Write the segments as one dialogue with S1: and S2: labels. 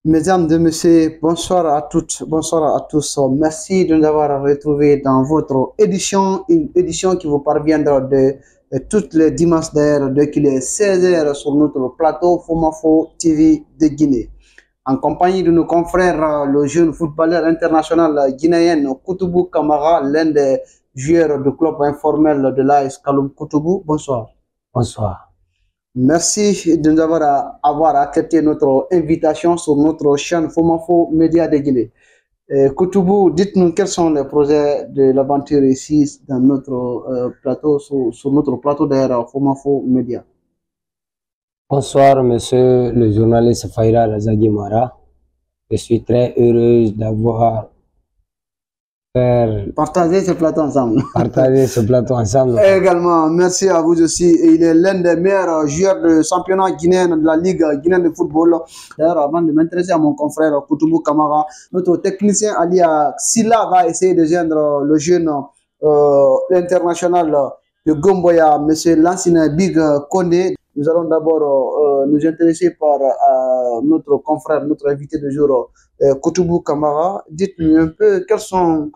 S1: Mesdames et messieurs, bonsoir à toutes, bonsoir à tous. Merci de nous avoir retrouvés dans votre édition, une édition qui vous parviendra de toutes les dimanches d'ailleurs, dès qu'il est 16h sur notre plateau Fomafo TV de Guinée. En compagnie de nos confrères, le jeune footballeur international guinéen Koutoubou Kamara, l'un des joueurs du club informel de l'AS Kaloum Koutoubou. Bonsoir.
S2: Bonsoir.
S1: Merci de nous avoir accepté notre invitation sur notre chaîne Fomafo Média de Guinée. Koutoubou, dites-nous quels sont les projets de l'aventure ici dans notre plateau, sur notre plateau d'ailleurs Fomafo Média.
S2: Bonsoir, monsieur le journaliste Faïra Razagimara. Je suis très heureuse d'avoir
S1: partager ce plateau ensemble.
S2: Partager ce plateau ensemble.
S1: Également, merci à vous aussi. Il est l'un des meilleurs joueurs de championnat guinéen de la Ligue guinéenne de football. D'ailleurs, avant de m'intéresser à mon confrère Koutoubou Kamara, notre technicien Alia Silla va essayer de joindre le jeune international de Gomboya, monsieur l'ancien Big Kondé. Nous allons d'abord nous intéresser par notre confrère, notre invité de jour, Koutoubou Kamara. Dites-nous un peu quelles sont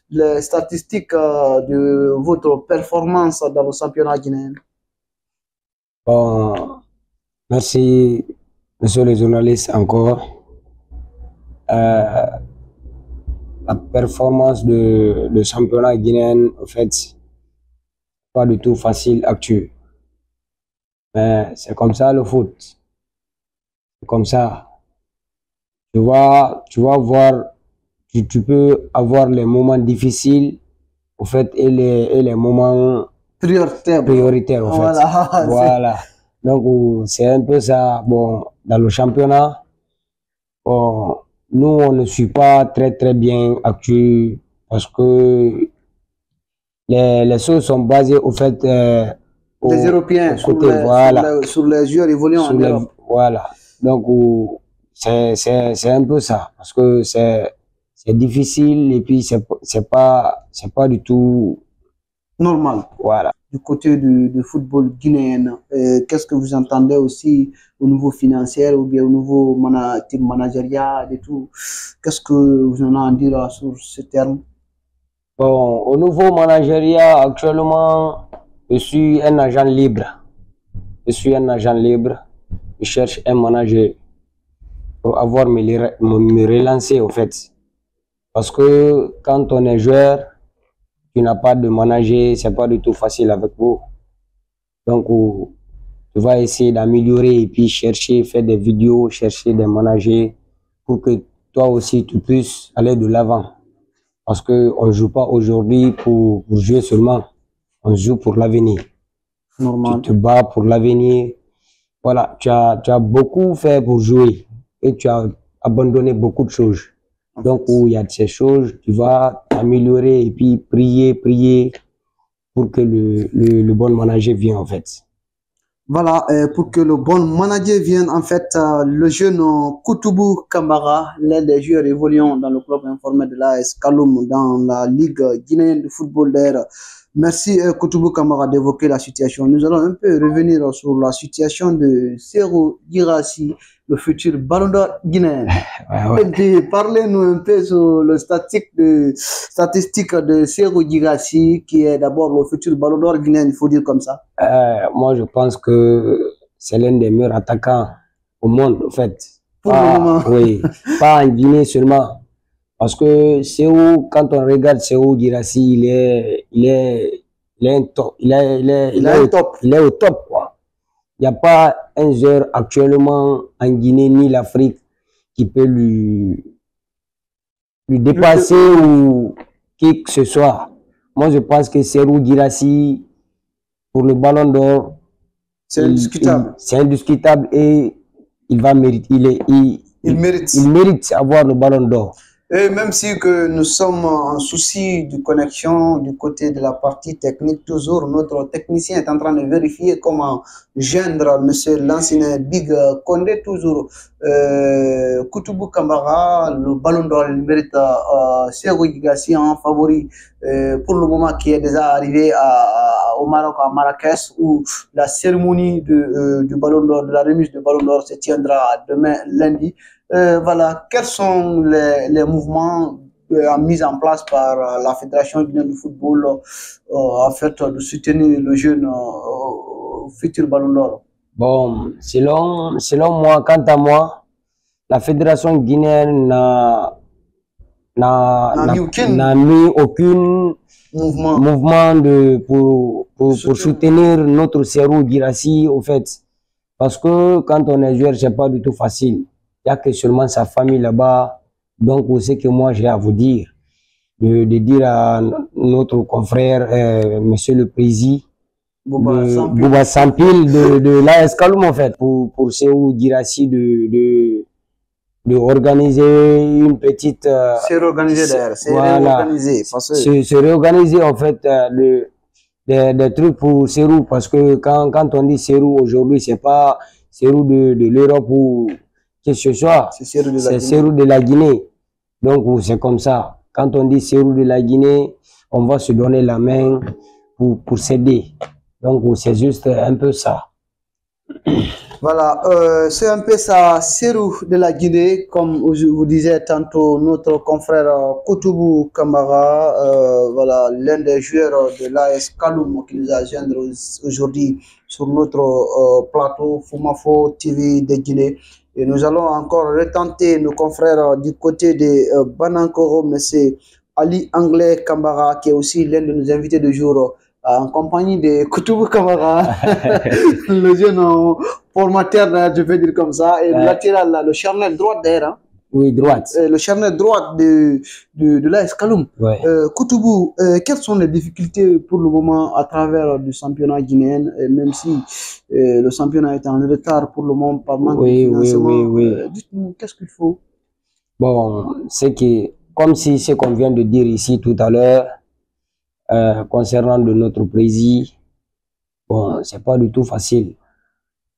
S1: les statistiques de votre performance dans le championnat guinéen.
S2: Bon, merci, monsieur le journaliste, encore. La performance de championnat guinéen, en fait, pas du tout facile actuellement. Mais c'est comme ça le foot. C'est comme ça. Tu vas voir, tu peux avoir les moments difficiles, au fait, et les moments prioritaires, en fait. Voilà. Donc, c'est un peu ça. Bon, dans le championnat, bon, nous, on ne suit pas très bien actuellement parce que les choses sont basées, au fait,
S1: les Européens, sur les joueurs évoluant en Europe.
S2: Voilà. Donc, c'est un peu ça, parce que c'est difficile et puis c'est pas du tout
S1: normal.
S2: Voilà.
S1: Du côté du football guinéen, qu'est-ce que vous entendez aussi au niveau financier ou bien au niveau team managérial et tout? Qu'est-ce que vous en avez à dire sur ce terme?
S2: Bon, au niveau managérial, actuellement, je suis un agent libre. Je suis un agent libre. Je cherche un manager pour avoir me relancer, au fait. Parce que quand on est joueur, tu n'as pas de manager, c'est pas du tout facile avec vous. Donc, tu vas essayer d'améliorer et puis chercher, faire des vidéos, chercher des managers pour que toi aussi tu puisses aller de l'avant. Parce qu'on ne joue pas aujourd'hui pour jouer seulement, on joue pour l'avenir. Tu te bats pour l'avenir. Voilà, tu as beaucoup fait pour jouer et tu as abandonné beaucoup de choses. Donc, où il y a de ces choses, tu vas t'améliorer et puis prier pour que le bon manager vienne, en fait.
S1: Voilà, pour que le bon manager vienne, en fait, le jeune Koutoubou Kamara, l'un des joueurs évoluant dans le club informel de l'AS Kaloum dans la Ligue guinéenne de football d'air. Merci Koutoubou Kamara d'évoquer la situation. Nous allons un peu revenir sur la situation de Serhou Guirassy, le futur ballon d'or guinéen. Parlez-nous un peu sur le statistique de Serhou Guirassy, qui est d'abord le futur ballon d'or guinéen, il faut dire comme ça.
S2: Moi, je pense que c'est l'un des meilleurs attaquants au monde, en fait.
S1: Pour le moment.
S2: Oui, pas en Guinée seulement. Parce que Serhou, quand on regarde Serhou Guirassy, il est au top, quoi. Il n'y a pas un joueur actuellement en Guinée ni l'Afrique qui peut lui dépasser ou qui que ce soit. Moi, je pense que Serhou Guirassy, pour le ballon d'or,
S1: c'est indiscutable.
S2: C'est indiscutable et il mérite avoir le ballon d'or.
S1: Et même si que nous sommes en souci de connexion du côté de la partie technique, toujours notre technicien est en train de vérifier comment joindre monsieur l'ancien Big Kondé, toujours Koutoubou Kamara, le ballon d'or, il mérite Serhou Guirassy en favori pour le moment, qui est déjà arrivé au Maroc, à Marrakech, où la cérémonie du ballon d'or, de la remise du ballon d'or se tiendra demain lundi. Voilà, quels sont les mouvements mis en place par la Fédération guinéenne de football en fait de soutenir le jeune futur Ballon d'Or?
S2: Bon, selon moi, quant à moi, la Fédération guinéenne n'a mis aucun mouvement pour soutenir notre Serhou Guirassy, au fait. Parce que quand on est joueur, c'est pas du tout facile. Il n'y a que seulement sa famille là-bas. Donc, c'est que moi, j'ai à vous dire, de dire à notre confrère, monsieur le président, Bouba Sampil de l'AS Kaloum, en fait, pour Serhou Guirassy de organiser une petite...
S1: c'est réorganisé d'ailleurs, c'est
S2: voilà,
S1: réorganisé.
S2: Se réorganiser en fait des trucs pour Serhou, parce que quand on dit Serhou aujourd'hui, c'est pas Serhou de l'Europe ou que ce soit, c'est Serhou de la Guinée. Donc c'est comme ça. Quand on dit Serhou de la Guinée, on va se donner la main pour s'aider. Donc c'est juste un peu ça.
S1: Voilà, c'est un peu ça, Serhou de la Guinée, comme je vous disais tantôt, notre confrère Koutoubou Kamara, voilà, l'un des joueurs de l'AS Kaloum qui nous a joindre aujourd'hui sur notre plateau Fumafo TV de Guinée. Et nous allons encore retenter nos confrères du côté de Banankoro, M. Ali Anglais Kamara, qui est aussi l'un de nos invités de jour, en compagnie de Koutoubou Kamara, le jeune formateur, je vais dire comme ça, et le latéral, le charnière droite d'ailleurs. Hein.
S2: Oui, droite.
S1: Le charnière droite de l'AS Kaloum.
S2: Ouais.
S1: Koutoubou, quelles sont les difficultés pour le moment à travers du championnat guinéen, même si le championnat est en retard pour le moment par manque de financement.
S2: Oui.
S1: Dites-nous, qu'est-ce qu'il faut?
S2: Bon, c'est que, comme si ce qu'on vient de dire ici tout à l'heure, concernant de notre président, bon, c'est pas du tout facile.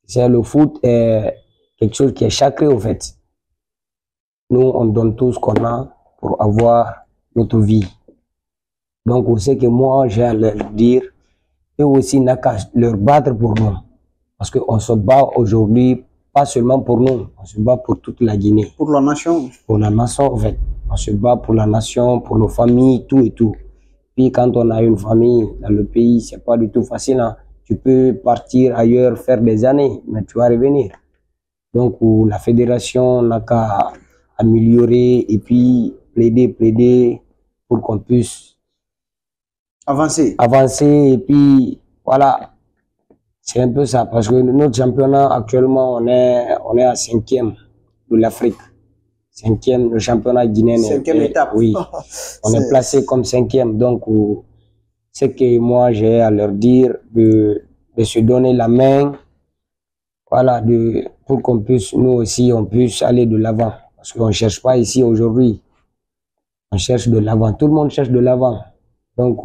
S2: C'est le foot est quelque chose qui est sacré au fait. Nous, on donne tout ce qu'on a pour avoir notre vie. Donc, on sait que moi, j'ai à leur dire, eux aussi n'a qu'à leur battre pour nous. Parce qu'on se bat aujourd'hui, pas seulement pour nous, on se bat pour toute la Guinée.
S1: Pour la nation.
S2: Pour la nation, en fait. On se bat pour la nation, pour nos familles, tout et tout. Puis quand on a une famille dans le pays, c'est pas du tout facile. Hein. Tu peux partir ailleurs, faire des années, mais tu vas revenir. Donc la fédération n'a qu'à améliorer et puis plaider pour qu'on puisse
S1: avancer.
S2: Et puis voilà, c'est un peu ça. Parce que notre championnat actuellement, on est à 5e de l'Afrique. 5e, le championnat guinéen.
S1: 5e étape.
S2: Oui, on est placé comme 5e. Donc, c'est que moi, j'ai à leur dire de se donner la main, voilà, pour qu'on puisse, nous aussi, on puisse aller de l'avant. Parce qu'on ne cherche pas ici aujourd'hui. On cherche de l'avant. Tout le monde cherche de l'avant. Donc,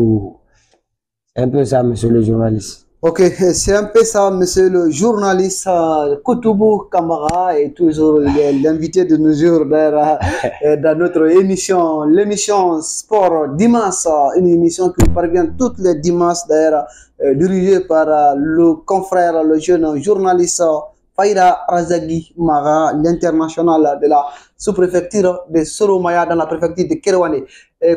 S2: c'est un peu ça, monsieur le journaliste.
S1: Ok, c'est un peu ça, monsieur le journaliste Koutoubou Kamara est toujours l'invité de nos jours dans notre émission, l'émission Sport Dimanche, une émission qui parvient toutes les dimanches d'ailleurs, dirigée par le confrère, le jeune journaliste Faïda Razagui Mara, l'international de la sous-préfecture de Soromaya dans la préfecture de Kerouane.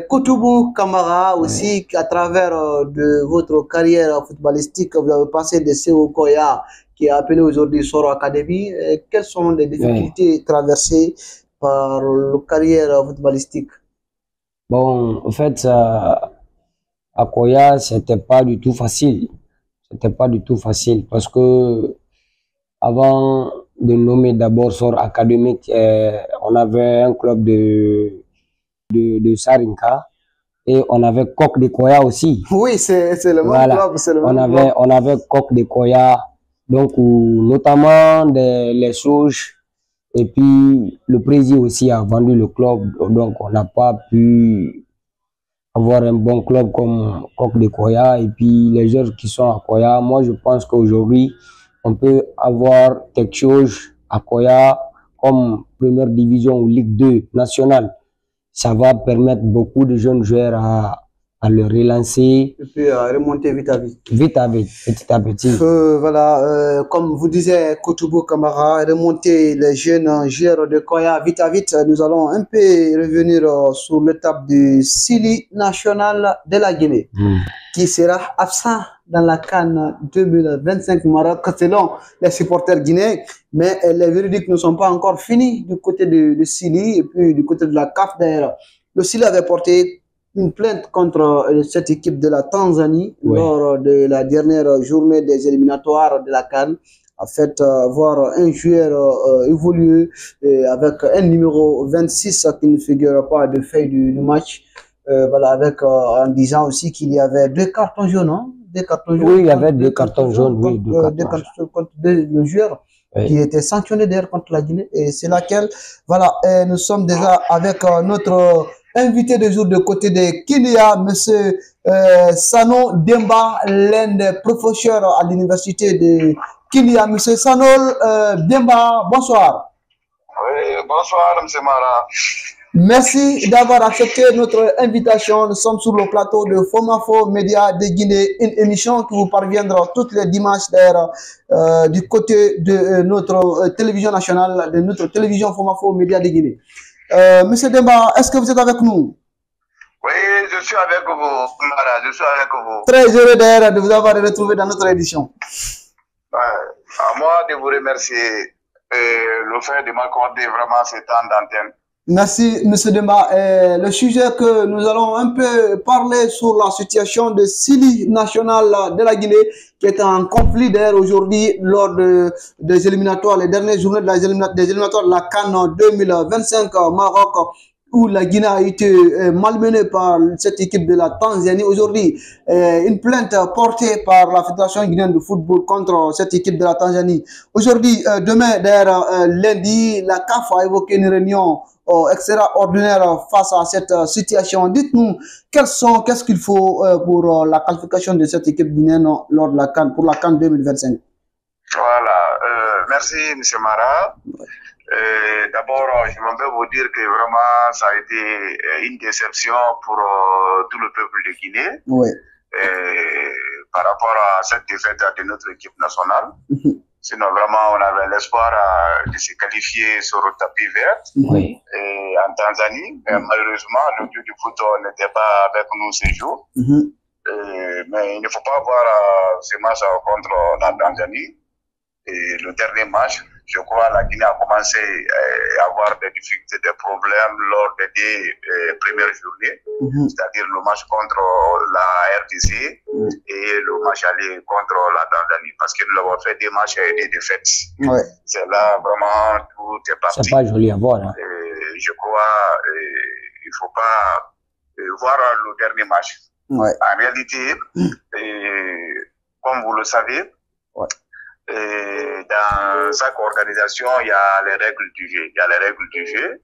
S1: Koutoubou Kamara aussi, à travers de votre carrière footballistique, vous avez passé de Serhou Koya, qui est appelé aujourd'hui Soro Academy. Quelles sont les difficultés traversées par la carrière footballistique?
S2: Bon, en fait, à Koya, c'était pas du tout facile. C'était pas du tout facile parce que avant de nommer d'abord Soro Académique, on avait un club de Sarinka et on avait Coq de Koya aussi.
S1: Oui, c'est le même club.
S2: On avait Coq de Koya, donc notamment les souches, et puis le président aussi a vendu le club, donc on n'a pas pu avoir un bon club comme Coq de Koya. Et puis les joueurs qui sont à Koya, moi je pense qu'aujourd'hui on peut avoir quelque chose à Koya comme première division ou Ligue 2 nationale. Ça va permettre beaucoup de jeunes joueurs à le relancer.
S1: Et puis remonter vite à vite.
S2: Vite à vite, petit à petit.
S1: Voilà, comme vous disiez, Koutoubou Kamara, remonter les jeunes joueurs de Koya vite à vite. Nous allons un peu revenir sur l'étape du Sili national de la Guinée, qui sera absent dans la CAN 2025 Maroc, selon les supporters guinéens. Mais les véridiques ne sont pas encore finis du côté de Sili et puis du côté de la CAF d'ailleurs. Le Sili avait porté une plainte contre cette équipe de la Tanzanie lors de la dernière journée des éliminatoires de la CAN, a fait voir un joueur évoluer avec un numéro 26 qui ne figure pas de feuille du match. Voilà, avec en disant aussi qu'il y avait 2 cartons jaunes, hein, 2 cartons jaunes.
S2: Oui, il y avait 2 cartons jaunes, oui, 2 cartons jaunes
S1: contre le joueur qui était sanctionné d'ailleurs contre la Guinée. Et c'est laquelle, voilà, nous sommes déjà avec notre invité de jour de côté de Kenya, monsieur Sano Demba, l'un des professeurs à l'université de Kenya. Monsieur Sanol Demba, bonsoir.
S3: Oui, bonsoir, monsieur Mara.
S1: Merci d'avoir accepté notre invitation. Nous sommes sur le plateau de Fomafo Média de Guinée, une émission qui vous parviendra tous les dimanches d'ailleurs du côté de notre télévision nationale, de notre télévision Fomafo Média de Guinée. Monsieur Demba, est-ce que vous êtes avec nous?
S3: Oui, je suis avec vous, Mara, je suis avec vous.
S1: Très heureux d'ailleurs de vous avoir retrouvé dans notre édition.
S3: À moi de vous remercier le fait de m'accorder vraiment ce temps d'antenne.
S1: Merci, monsieur Demba. Le sujet que nous allons un peu parler sur la situation de Sili national de la Guinée, qui est en conflit d'ailleurs aujourd'hui lors des éliminatoires, les dernières journées des éliminatoires de la CAN 2025 Maroc, où la Guinée a été malmenée par cette équipe de la Tanzanie. Aujourd'hui, une plainte portée par la Fédération guinéenne de football contre cette équipe de la Tanzanie. Aujourd'hui, demain, d'ailleurs, lundi, la CAF a évoqué une réunion extraordinaire face à cette situation. Dites-nous, qu'est-ce qu'il faut pour la qualification de cette équipe guinéenne lors de la CAN, pour la CAN 2025?
S3: Voilà, merci M. Mara. D'abord, je m'en vous dire que vraiment, ça a été une déception pour tout le peuple de Guinée.
S1: Oui.
S3: Par rapport à cette défaite de notre équipe nationale. Sinon, vraiment, on avait l'espoir de se qualifier sur le tapis vert en Tanzanie. Mais malheureusement, le dieu du foot n'était pas avec nous ce jour. Mais il ne faut pas voir ce match contre la Tanzanie. Et le dernier match, je crois, la Guinée a commencé à avoir des difficultés, des problèmes lors des 2 premières journées, c'est-à-dire le match contre la RDC et le match aller contre la Tanzanie, parce que nous avons fait des matchs et des défaites. C'est là vraiment tout est parti.
S2: C'est pas joli à voir. Hein.
S3: Je crois il ne faut pas voir le dernier match. En réalité, comme vous le savez, dans chaque organisation, il y a les règles du jeu.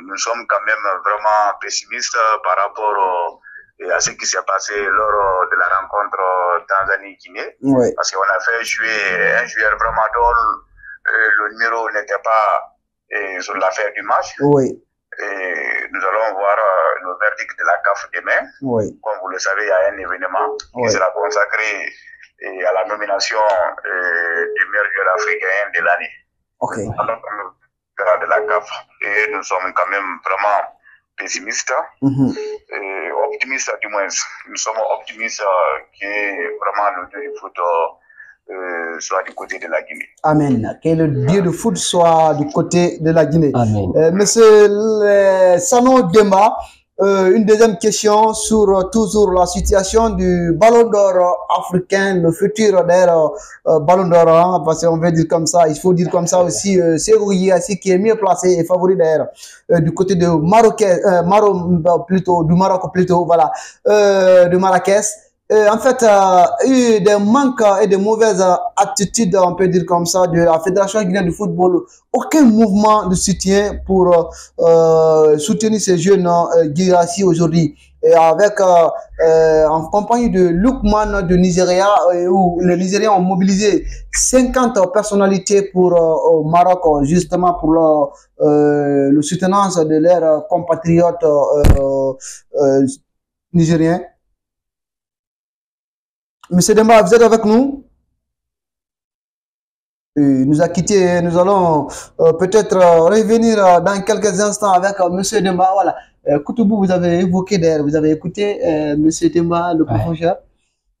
S3: Nous sommes quand même vraiment pessimistes par rapport à ce qui s'est passé lors de la rencontre Tanzanie-Guinée. Parce qu'on a fait jouer un joueur vraiment dont le numéro n'était pas sur la fin du match. Et nous allons voir le verdict de la CAF demain. Comme vous le savez, il y a un événement qui sera consacré à la nomination du meilleur joueur africain de l'année. De la CAF. Et nous sommes quand même vraiment pessimistes, optimistes du moins. Nous sommes optimistes que vraiment le dieu du foot soit du côté de la Guinée.
S1: Amen. Que le dieu du foot soit du côté de la Guinée.
S2: Amen.
S1: Monsieur Sano Demba, une deuxième question sur toujours la situation du Ballon d'Or africain, le futur d'ailleurs Ballon d'Or, hein, parce qu'on veut dire comme ça, il faut dire comme ça aussi, c'est Rouillassi qui est mieux placé et favori d'ailleurs du côté de du Maroc plutôt, voilà, de Marrakech. En fait, il y a eu des manques et des mauvaises attitudes, on peut dire comme ça, de la Fédération guinéenne de football. Aucun mouvement de soutien pour soutenir ces jeunes Guirassy aujourd'hui. Et avec, en compagnie de Lukman de Nigeria, où les Nigériens ont mobilisé 50 personnalités pour au Maroc, justement pour le soutenance de leurs compatriotes nigérien. Monsieur Demba, vous êtes avec nous? Il nous a quittés. Nous allons peut-être revenir dans quelques instants avec Monsieur Demba. Voilà. Koutoubou, vous avez évoqué d'ailleurs, vous avez écouté Monsieur Demba, le professeur,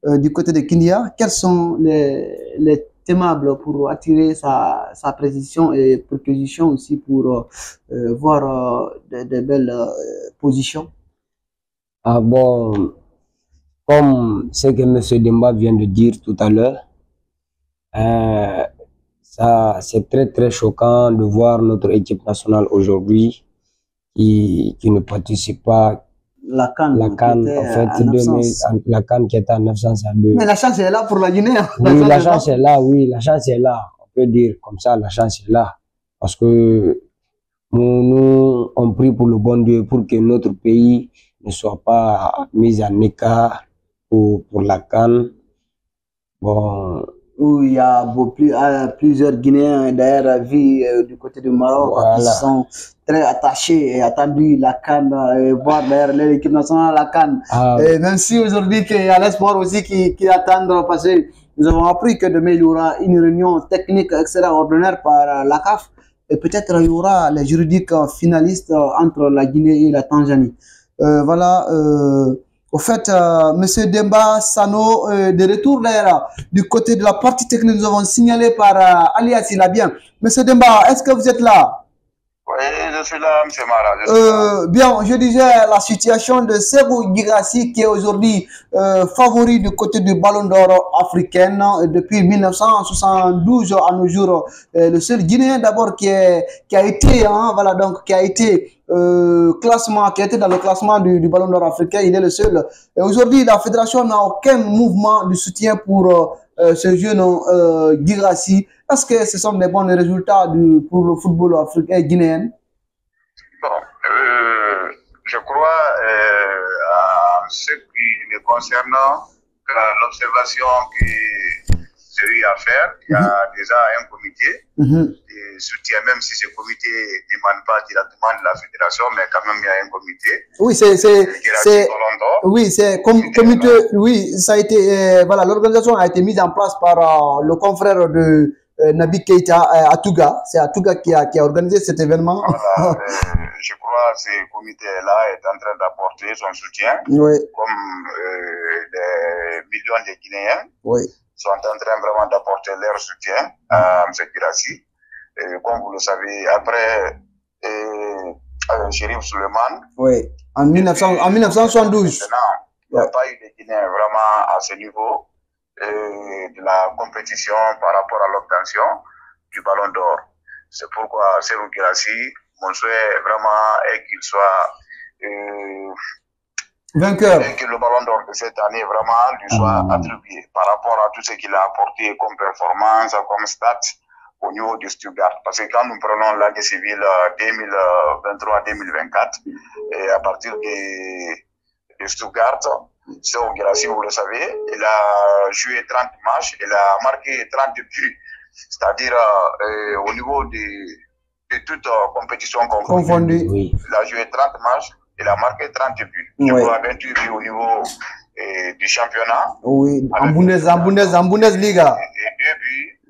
S1: du côté de Kindia. Quels sont les aimables pour attirer sa précision et proposition aussi pour voir de belles positions?
S2: Ah bon, comme ce que M. Demba vient de dire tout à l'heure, ça c'est très choquant de voir notre équipe nationale aujourd'hui qui ne participe pas.
S1: La CAN
S2: en fait, la CAN qui était en 902.
S1: Mais la chance est là pour la Guinée.
S2: Oui, la chance est là, oui, la chance est là. On peut dire comme ça, la chance est là. Parce que nous on prie pour le bon Dieu pour que notre pays ne soit pas mis en écart pour la CAN. Bon.
S1: Où il y a plusieurs Guinéens d'ailleurs vivent du côté du Maroc, voilà, qui sont très attachés et attendus la CAN, voir d'ailleurs l'équipe nationale à la CAN. Et même si aujourd'hui il y a l'espoir aussi qui attendent, parce que nous avons appris que demain il y aura une réunion technique extraordinaire par la CAF et peut-être il y aura les juridiques finalistes entre la Guinée et la Tanzanie. Voilà. Au fait, Monsieur Demba Sano, de retour d'ailleurs du côté de la partie technique, nous avons signalé par Alias Silabien. Monsieur Demba, est-ce que vous êtes là?
S3: Oui, je suis là, M. Mara.
S1: Bien, je disais la situation de Serhou Guirassy qui est aujourd'hui favori du côté du Ballon d'Or africain depuis 1972 à nos jours. Le seul Guinéen d'abord qui a été, voilà, donc qui a été qui était dans le classement du Ballon d'Or africain, il est le seul. Et aujourd'hui, la fédération n'a aucun mouvement de soutien pour ce jeune Guirassy. Est-ce que ce sont des bons résultats pour le football africain guinéen?
S3: Bon, je crois, en ce qui me concerne, l'observation que j'ai eu à faire, il y a déjà un comité de soutien, même si ce comité ne demande pas directement de la fédération, mais quand même il y a un comité.
S1: Oui, c'est comité, oui, ça a été, voilà, l'organisation a été mise en place par le confrère de Nabi Keita Atouga. C'est Atouga qui a organisé cet événement.
S3: Voilà, je crois que ce comité-là est en train d'apporter son soutien, comme des millions de Guinéens sont en train vraiment d'apporter leur soutien à M. Guirassy. Comme vous le savez, après Chérif Souleymane,
S1: en 1972,
S3: il n'y a pas eu de Guinéens vraiment à ce niveau de la compétition par rapport à l'obtention du Ballon d'Or. C'est pourquoi Serhou Guirassy, mon souhait vraiment est qu'il soit
S1: vainqueur.
S3: Et que le Ballon d'Or de cette année vraiment lui soit attribué par rapport à tout ce qu'il a apporté comme performance, comme stats au niveau de Stuttgart. Parce que quand nous prenons l'année civile 2023-2024, et à partir de Stuttgart, Serhou Guirassy, vous le savez, il a joué 30 matchs, il a marqué 30 buts, c'est-à-dire au niveau de toute compétition confondue. Il a joué 30 matchs, il a marqué 30 buts. Je crois 28 buts au niveau du championnat.
S1: Oui, en Bundesliga.
S3: Et 2 buts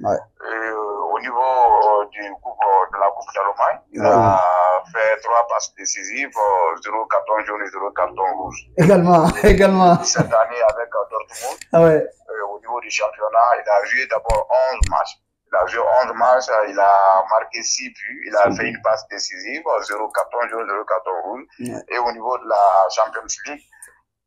S3: au niveau de la Coupe d'Allemagne. Il a fait 3 passes décisives, 0 carton jaune et 0 carton rouge.
S1: Également.
S3: Cette année avec Dortmund, au niveau du championnat, il a joué d'abord 11 matchs. Il a joué 11 matchs, il a marqué 6 buts, il a fait une passe décisive, 0 carton jaune, 0 carton rouge. Et au niveau de la Champions League,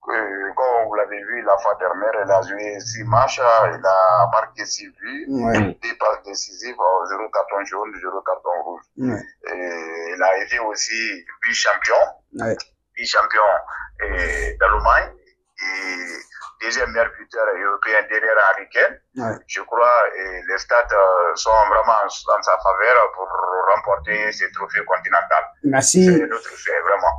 S3: comme vous l'avez vu la fois dernière, il a joué 6 matchs, il a marqué 6 buts, 2 passes décisives, 0 carton jaune, 0 carton rouge. Et il a été aussi vice-champion, vice-champion d'Allemagne. Et deuxième meilleur buteur européen derrière Harry Kane. Je crois et les stats sont vraiment en sa faveur pour remporter ce trophée continental.
S1: Merci.
S3: C'est notre fait, vraiment.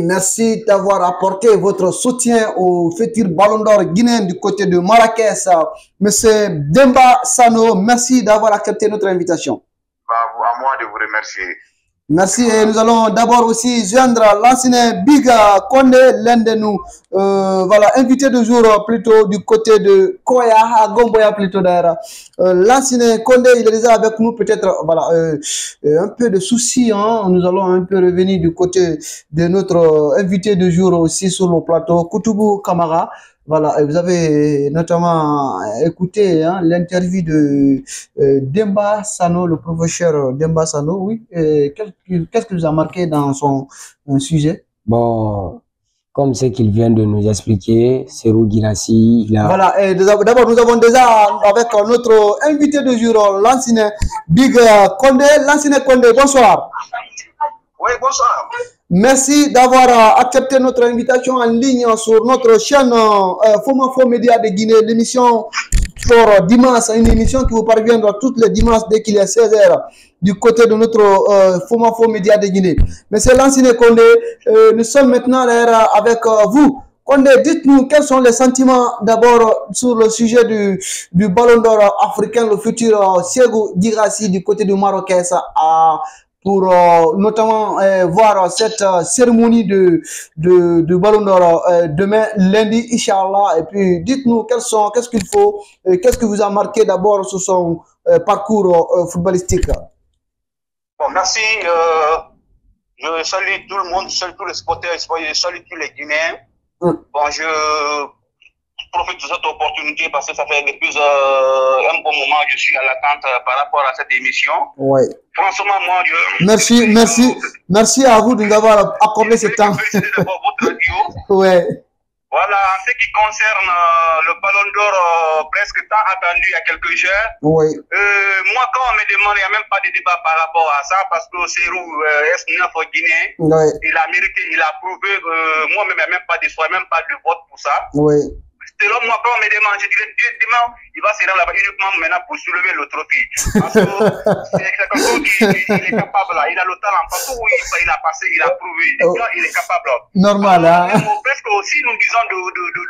S1: Merci d'avoir apporté votre soutien au futur Ballon d'Or guinéen du côté de Marrakech. Monsieur Demba Sano, merci d'avoir accepté notre invitation.
S3: À moi de vous remercier.
S1: Merci. Et nous allons d'abord aussi joindre l'ancien Big Condé, l'un de nous, voilà, invité de jour plutôt du côté de Koya, à Gomboya plutôt d'ailleurs. L'ancien Condé, il est déjà avec nous, peut-être, voilà, un peu de soucis, hein. Nous allons un peu revenir du côté de notre invité de jour aussi sur le plateau, Koutoubou Kamara. Voilà, et vous avez notamment écouté hein, l'interview de Demba Sano, le professeur Demba Sano, oui. Qu'est-ce qui vous a marqué dans son sujet?
S2: Bon, comme ce qu'il vient de nous expliquer, Serhou Guirassy, il a...
S1: Voilà, et d'abord nous avons déjà avec notre invité de jour, l'ancien Big Condé. L'ancien Condé, bonsoir.
S3: Oui, bonsoir.
S1: Merci d'avoir accepté notre invitation en ligne sur notre chaîne Fomafo Média de Guinée, l'émission Sport Dimanche, une émission qui vous parviendra tous les dimanches dès qu'il est 16h du côté de notre Fomafo Média de Guinée. Monsieur Lansine Condé, nous sommes maintenant avec vous. Condé, dites-nous quels sont les sentiments d'abord sur le sujet du Ballon d'Or africain, le futur Serhou Guirassy du côté du Marocain pour notamment voir cette cérémonie de Ballon d'Or demain lundi, Inch'Allah. Et puis dites-nous qu'est-ce qu'il faut, qu'est-ce qui vous a marqué d'abord sur son parcours footballistique.
S3: Bon, merci. Je salue tout le monde, je salue tous les supporters, je salue tous les Guinéens. Bon, je profite de cette opportunité parce que ça fait depuis un bon moment que je suis à l'attente par rapport à cette émission.
S1: Ouais.
S3: Franchement, moi,
S1: merci à vous de nous avoir accordé ce temps.
S3: Merci de votre radio.
S1: Ouais.
S3: Voilà, en ce qui concerne le Ballon d'Or presque tant attendu il y a quelques jours.
S1: Oui.
S3: Moi, quand on me demande, il n'y a même pas de débat par rapport à ça parce que Serhou S9 au Guinée,
S1: Oui.
S3: il a mérité, il a prouvé. Moi-même, il n'y a même pas de choix, même pas de vote pour ça.
S1: Oui.
S3: Selon moi, quand on me demande, je dirais demain, il va se rendre là-bas uniquement maintenant pour soulever le trophée. Parce que c'est quelqu'un qui est capable, là. Il a le talent. Partout où il a passé, il a prouvé. Il est capable.
S1: Normal, hein.
S3: Presque aussi, nous disons de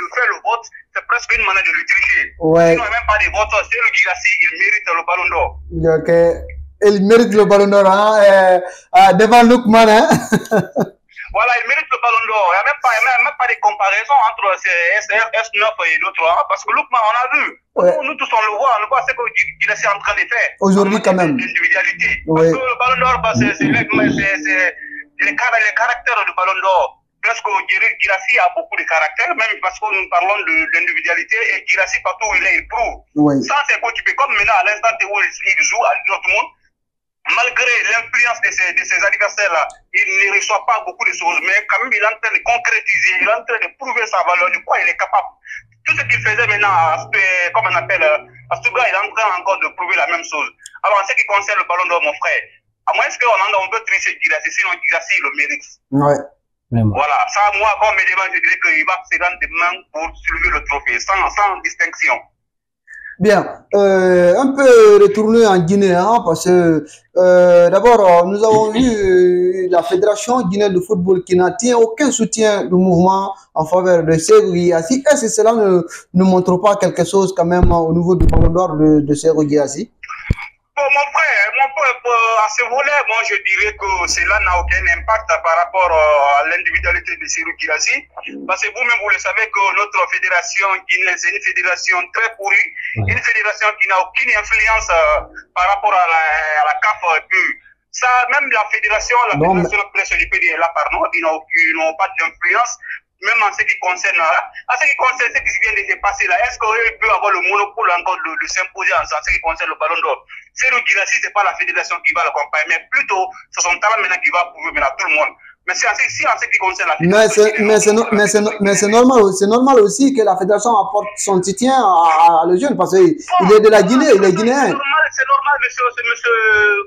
S3: faire le vote, c'est presque une manière de le tricher.
S1: Ouais.
S3: Il n'a même pas de vote. Serhou Guirassy, il mérite le Ballon d'Or.
S1: Ok. Il mérite le Ballon d'Or, hein, devant Lookman, hein.
S3: Voilà, il mérite le Ballon d'Or. Il n'y a même pas de comparaison entre S9 et l'autre. Hein, parce que Lookman, on a vu. Ouais. Nous tous, on le voit ce que Guirassy est en train de faire.
S1: Aujourd'hui, quand même.
S3: L'individualité.
S1: Oui.
S3: Parce que le Ballon d'Or, c'est les caractères du Ballon d'Or. Parce que Guirassy a beaucoup de caractère, même parce que nous parlons de l'individualité. Et Guirassy, partout où il est, il prouve.
S1: Oui.
S3: Sans ses coéquipiers, comme maintenant, à l'instant où il joue à Dortmund, malgré l'influence de ses adversaires-là, il ne reçoit pas beaucoup de choses, mais quand même, il est en train de concrétiser, il est en train de prouver sa valeur, de quoi il est capable. Tout ce qu'il faisait maintenant, comme on appelle, à ce gars, il est en train encore de prouver la même chose. Alors, en ce qui concerne le Ballon d'Or, mon frère, à moins qu'on veut tricher Guirassy, sinon Guirassy, il le mérite.
S1: Ouais.
S3: Voilà, ça, moi, quand on me demande, je dirais qu'il va se rendre demain pour soulever le trophée, sans distinction.
S1: Bien, un peu retourner en Guinée, hein, parce que d'abord, nous avons vu la Fédération guinéenne de football qui n'a aucun soutien du mouvement en faveur de Serhou Guirassy. Est-ce que cela ne montre pas quelque chose quand même au niveau du Ballon d'Or de Serhou Guirassy?
S3: Bon, mon frère, à ce volet, moi je dirais que cela n'a aucun impact par rapport à l'individualité de Serhou Guirassy. Parce que vous-même, vous le savez que notre fédération guinéenne, c'est une fédération très pourrie, une fédération qui n'a aucune influence par rapport à la CAF. Ça, même la fédération presse du pays est là, pardon, ils n'ont pas d'influence. Même en ce qui concerne ce qui vient de se passer là, est-ce qu'il peut avoir le monopole encore de s'imposer en ce qui concerne le Ballon d'Or? Serhou Guirassy, ce n'est pas la fédération qui va l'accompagner, mais plutôt c'est son talent maintenant qui va prouver à tout le monde. Mais si en ce qui concerne la fédération...
S1: Mais c'est normal aussi que la fédération apporte son soutien à le jeune, parce qu'il est de la Guinée, il est guinéen.
S3: C'est normal, monsieur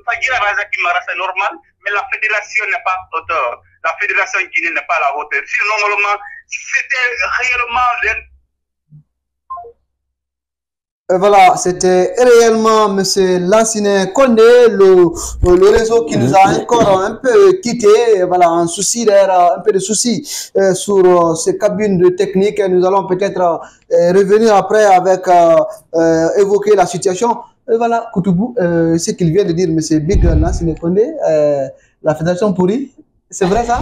S3: Fagira Razakimara, c'est normal, mais la fédération n'est pas auteur. La fédération guinéenne n'est pas à la hauteur. Si normalement, c'était réellement...
S1: Voilà, c'était réellement M. Lansine Condé, le réseau qui nous a encore un peu quitté, voilà, un peu de soucis sur ces cabines de technique. Nous allons peut-être revenir après avec évoquer la situation. Voilà, Koutoubou, ce qu'il vient de dire M. Big Lansine Condé, la fédération pourrie. C'est vrai ça?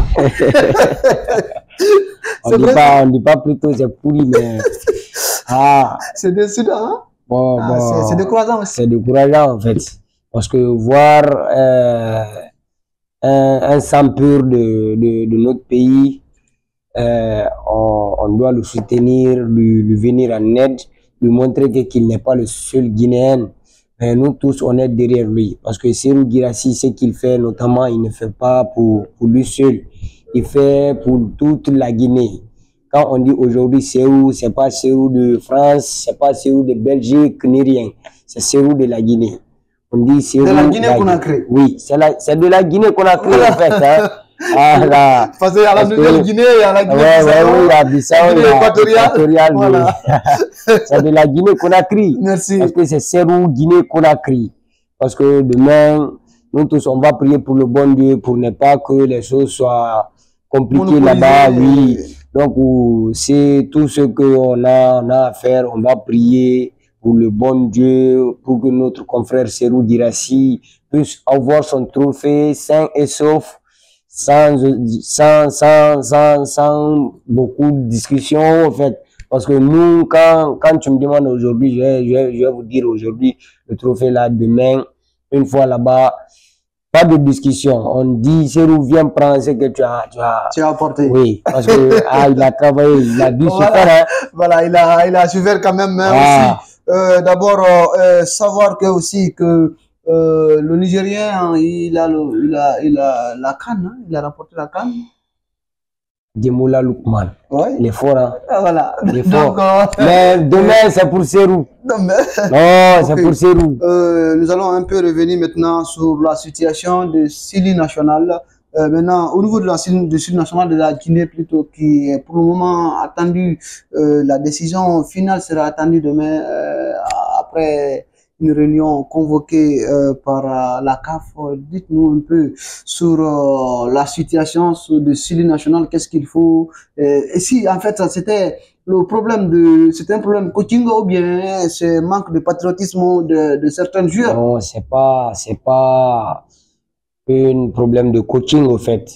S2: On ne dit pas plutôt c'est pourri, mais...
S1: C'est décidant, hein?
S2: Bon,
S1: c'est décourageant aussi.
S2: C'est décourageant en fait. Parce que voir un sang pur de notre pays, on doit le soutenir, lui venir en aide, lui montrer qu'il n'est pas le seul Guinéen. Mais nous tous, on est derrière lui. Parce que Serhou Guirassy, ce qu'il fait, notamment, il ne fait pas pour lui seul. Il fait pour toute la Guinée. Quand on dit aujourd'hui Serhou, c'est pas Serhou de France, c'est pas Serhou de Belgique, ni rien. C'est Serhou de la Guinée. On dit Serhou
S1: de la Guinée qu'on a créé.
S2: Oui, c'est de la Guinée qu'on a créé en fait. Hein.
S1: Parce qu'il y a la Nouvelle-Guinée, il y a la Guinée
S2: équatoriale. Voilà. C'est de la Guinée qu'on a créé.
S1: Merci.
S2: Parce que c'est Serhou Guinée qu'on a créé. Parce que demain, nous tous, on va prier pour le bon Dieu, pour ne pas que les choses soient compliquées là-bas. Oui. Donc, c'est tout ce qu'on a à faire. On va prier pour le bon Dieu, pour que notre confrère Serhou Guirassy puisse avoir son trophée sain et sauf, sans beaucoup de discussions, en fait. Parce que nous, quand tu me demandes aujourd'hui, je vais vous dire aujourd'hui, le trophée là, demain, une fois là-bas, pas de discussion. On dit, Serhou, viens prendre ce que tu as
S1: apporté.
S2: Oui, parce que il a travaillé, il a dû se faire. Hein.
S1: Voilà, il a su faire quand même aussi. D'abord, savoir que aussi que le Nigérien, il a la CAN, hein, il a remporté la CAN.
S2: Demoula Loukman.
S1: Ouais.
S2: Il est fort, hein.
S1: Voilà.
S2: Il est fort. Mais demain, c'est pour Serhou.
S1: Non,
S2: c'est pour Serhou.
S1: Nous allons un peu revenir maintenant sur la situation de Sili national. Maintenant, au niveau de Sili national de la Guinée, plutôt, qui est pour le moment attendu, la décision finale sera attendue demain, après une réunion convoquée par la CAF. Dites-nous un peu sur la situation de Sili national, qu'est-ce qu'il faut, et si en fait c'était le problème c'était un problème coaching ou bien c'est manque de patriotisme de certains joueurs?
S2: Non, c'est pas un problème de coaching au fait.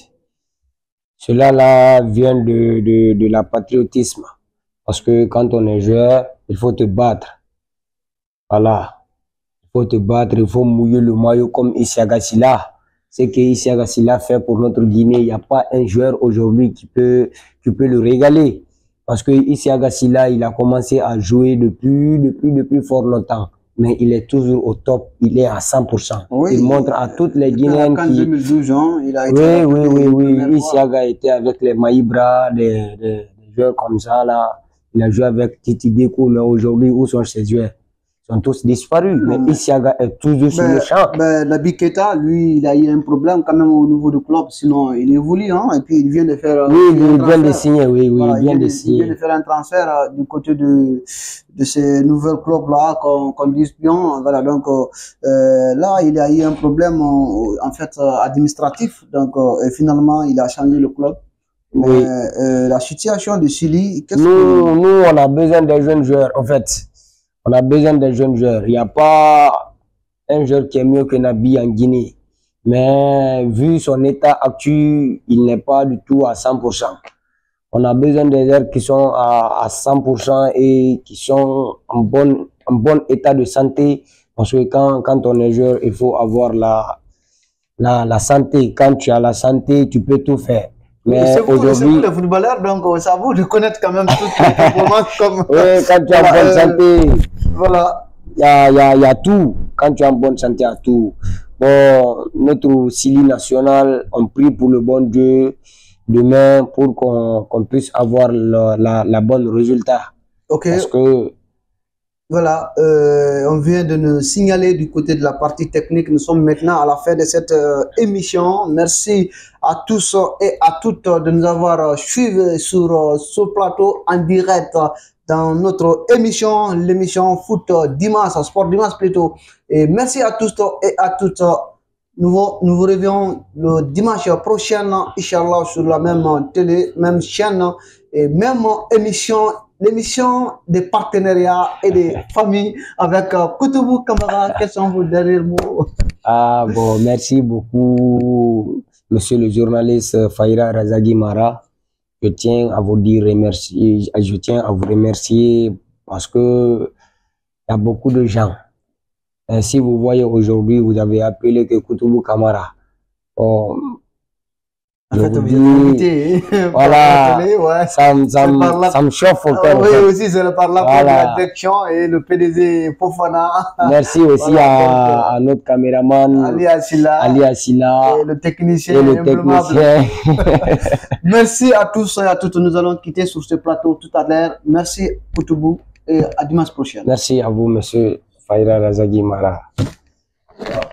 S2: Cela là vient de la patriotisme. Parce que quand on est joueur, il faut te battre. Voilà. Il faut te battre, il faut mouiller le maillot comme Isiaga Silla. Ce que Isiaga Silla fait pour notre Guinée, il n'y a pas un joueur aujourd'hui qui peut le régaler. Parce que Isiaga Silla, il a commencé à jouer depuis fort longtemps. Mais il est toujours au top, il est à 100%. Oui, il montre à toutes les Guinéennes qui...
S1: 2012 ans, il a été...
S2: Oui. Isiaga était avec les Maïbra, des joueurs comme ça, là. Il a joué avec Titi Deco, mais aujourd'hui, où sont ces joueurs? Ils sont tous disparus, mais Isiaga est toujours sur le champ.
S1: Naby Keita, lui, il a eu un problème quand même au niveau du club, sinon il évolue, hein, et puis il vient de faire...
S2: Oui, il vient de signer, voilà, il vient de signer.
S1: Il vient de faire un transfert du côté de ces nouveaux clubs-là, qu'on dit bien, voilà, donc là, il a eu un problème, en fait, administratif, donc, et finalement, il a changé le club.
S2: Oui.
S1: La situation de Sili,
S2: nous, on a besoin des jeunes joueurs, en fait. On a besoin des jeunes joueurs. Il n'y a pas un joueur qui est mieux que Naby en Guinée. Mais vu son état actuel, il n'est pas du tout à 100%. On a besoin des joueurs qui sont à 100% et qui sont en bon état de santé. Parce que quand on est joueur, il faut avoir la santé. Quand tu as la santé, tu peux tout faire. Mais aujourd'hui,
S1: c'est vous les footballeurs, donc ça vous de connaître quand même toutes les performances comme...
S2: Oui, quand tu as bonne santé,
S1: voilà.
S2: Il y a tout. Quand tu as bonne santé, il y a tout. Bon, notre Sili national, on prie pour le bon Dieu demain pour qu'on puisse avoir la bonne résultat.
S1: Ok.
S2: Parce que...
S1: Voilà, on vient de nous signaler du côté de la partie technique. Nous sommes maintenant à la fin de cette émission. Merci à tous et à toutes de nous avoir suivis sur ce plateau en direct dans notre émission, l'émission Foot Dimanche, Sport Dimanche plutôt. Et merci à tous et à toutes. Nous vous revions le dimanche prochain, Inch'Allah, sur la même télé, même chaîne et même émission. L'émission des partenariats et des familles avec Koutoubou Kamara. Quels sont vos derniers mots?
S2: Bon, merci beaucoup. monsieur le journaliste Faïra Razagui Mara, je tiens à vous remercier parce que il y a beaucoup de gens. Si vous voyez aujourd'hui, vous avez appelé que Koutoubou Kamara. Bon,
S1: En fait, vous
S2: dis, voilà,
S1: ouais.
S2: ça me chauffe au cœur.
S1: Oui, aussi, c'est par là pour la direction et le PDG Fofana.
S2: Merci aussi à notre caméraman
S1: Ali Asila
S2: et
S1: le technicien. Merci à tous et à toutes. Nous allons quitter sur ce plateau tout à l'heure. Merci Koutoubou et à dimanche prochain.
S2: Merci à vous, monsieur Faïra Razagui Mara.